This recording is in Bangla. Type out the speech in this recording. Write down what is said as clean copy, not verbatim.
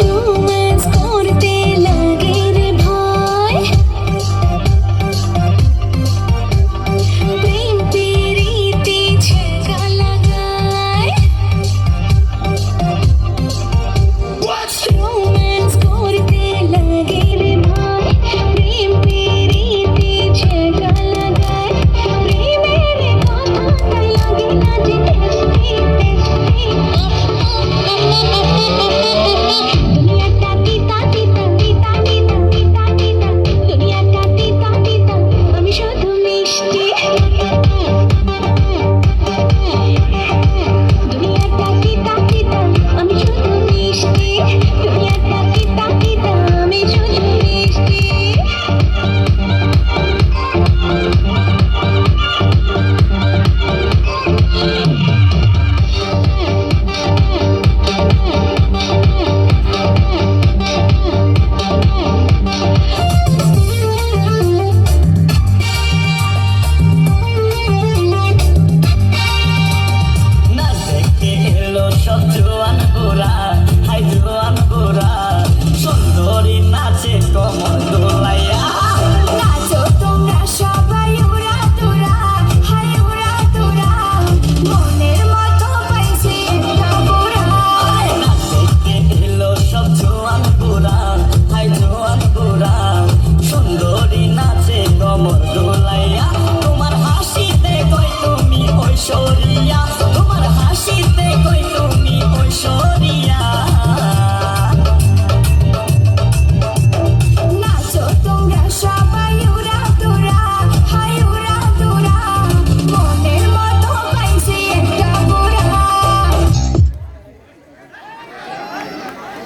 রোম্যান্স করতে লাগে রে ভয়, প্রেম প্রীতি ছেঁকা লাগায়। রোম্যান্স করতে লাগে রে ভয়, প্রেম প্রীতি ছেঁকা লাগায়। প্রেমের কথাটা লাগে না যে টেস্টি টেস্টি। দুনিয়াটা তিতা তিতা তিতা তিতা তিতা তিতা, দুনিয়াটা তিতা তিতা, আমি শুধু মিষ্টি। দুনিয়াটা তিতা তিতা, আমি শুধু মিষ্টি। দুনিয়াটা তিতা তিতা, আমি শুধু মিষ্টি। না দেখতে এলো সব জোয়ান গোরা, হাই জোয়ান গোরা, সুন্দরী নাচে কমর দোলাইয়া। নাচো তোমরা সবাই উড়া তোরা, হাই উড়া তোরা, মনের মতো পাইছি একটা গোরা। না দেখতে এলো সব জোয়ান গোরা, হাই জোয়ান গোরা, সুন্দরী নাচে কমর দোলাইয়া। তোমার হাসিতে কই তুমি ঐশ্বরিয়া, তোমার হাসিতে কই তুমি ঐশ্বরিয়া। নাচো তোমরা সবাই